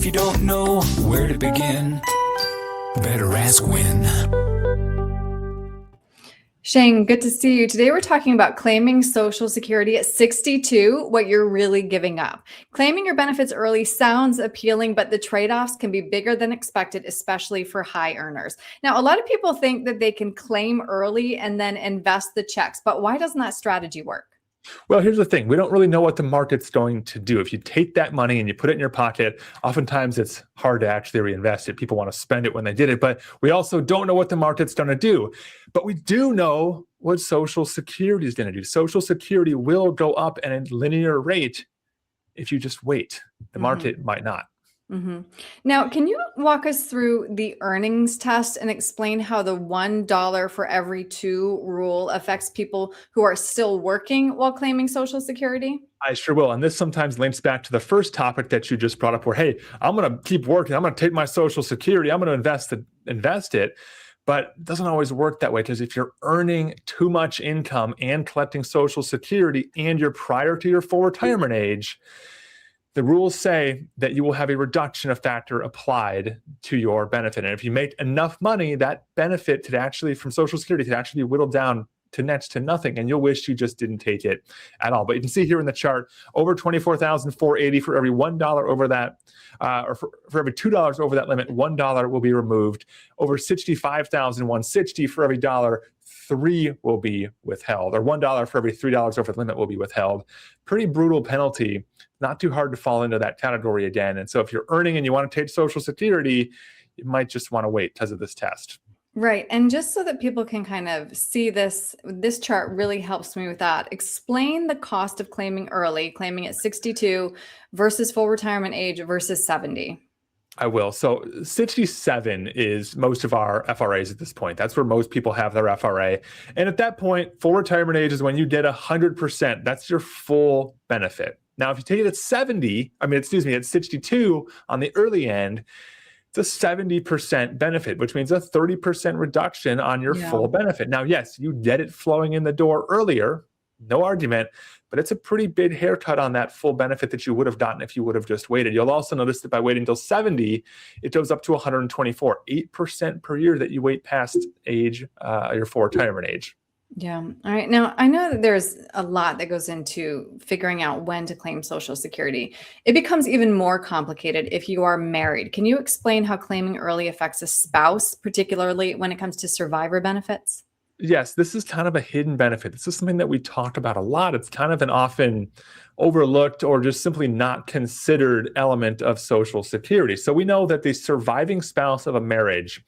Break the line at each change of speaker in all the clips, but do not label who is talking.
if you don't know where to begin, better ask when.
Shane, good to see you. Today we're talking about claiming Social Security at 62, what you're really giving up. Claiming your benefits early sounds appealing, but the trade-offs can be bigger than expected, especially for high earners. Now, a lot of people think that they can claim early and then invest the checks, but why doesn't that strategy work?
Well, here's the thing. We don't really know what the market's going to do. If you take that money and you put it in your pocket, oftentimes it's hard to actually reinvest it. People want to spend it when they did it, but we also don't know what the market's going to do. But we do know what Social Security is going to do. Social Security will go up at a linear rate if you just wait. The market might not.
Now, can you walk us through the earnings test and explain how the $1 for every two rule affects people who are still working while claiming Social Security?
I sure will. And this sometimes links back to the first topic that you just brought up where, hey, I'm going to keep working. I'm going to take my Social Security. I'm going to invest it. But it doesn't always work that way, because if you're earning too much income and collecting Social Security and you're prior to your full retirement age, the rules say that you will have a reduction of factor applied to your benefit. And if you make enough money, that benefit from Social Security could actually be whittled down to next to nothing, and you'll wish you just didn't take it at all. But you can see here in the chart, over $24,480 for every $1 over that, or for every $2 over that limit, $1 will be removed. Over $65,160 for every $1, $3 will be withheld, or $1 for every $3 over the limit will be withheld. Pretty brutal penalty. Not too hard to fall into that category again. And so if you're earning and you want to take Social Security, you might just want to wait because of this test.
Right. And just so that people can kind of see this chart really helps me with that. Explain the cost of claiming early, claiming at 62 versus full retirement age versus 70.
I will. So 67 is most of our FRAs at this point. That's where most people have their FRA. And at that point, full retirement age is when you get 100%. That's your full benefit. Now, if you take it at 62 on the early end, it's a 70% benefit, which means a 30% reduction on your full benefit. Now, yes, you get it flowing in the door earlier, no argument, but it's a pretty big haircut on that full benefit that you would have gotten if you would have just waited. You'll also notice that by waiting until 70, it goes up to 124, 8% per year that you wait past your full retirement age.
Yeah. All right. Now, I know that there's a lot that goes into figuring out when to claim Social Security. It becomes even more complicated if you are married. Can you explain how claiming early affects a spouse, particularly when it comes to survivor benefits?
Yes, this is kind of a hidden benefit. This is something that we talk about a lot. It's kind of an often overlooked or just simply not considered element of Social Security. So we know that the surviving spouse of a marriage,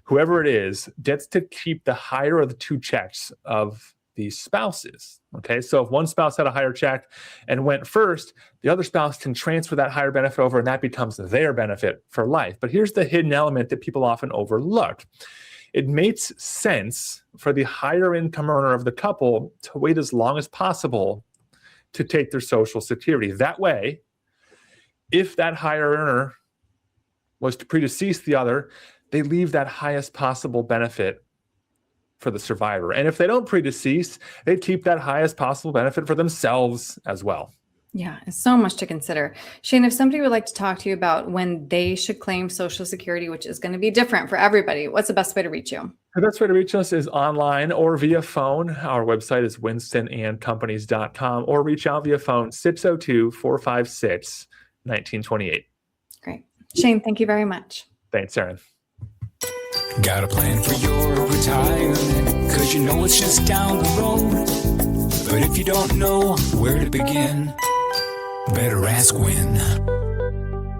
whoever it is, gets to keep the higher of the two checks of the spouses. Okay, so if one spouse had a higher check and went first, the other spouse can transfer that higher benefit over, and that becomes their benefit for life. But here's the hidden element that people often overlook. It makes sense for the higher income earner of the couple to wait as long as possible to take their Social Security. That way, if that higher earner was to predecease the other, they leave that highest possible benefit for the survivor. And if they don't predecease, they keep that highest possible benefit for themselves as well.
Yeah, it's so much to consider. Shane, if somebody would like to talk to you about when they should claim Social Security, which is going to be different for everybody, what's the best way to reach you?
The best way to reach us is online or via phone. Our website is winstonandcompanies.com, or reach out via phone 602-456-1928.
Great. Shane, thank you very much.
Thanks, Erin.
Got a plan for your retirement, 'cause you know it's just down the road. But if you don't know where to begin, better ask when.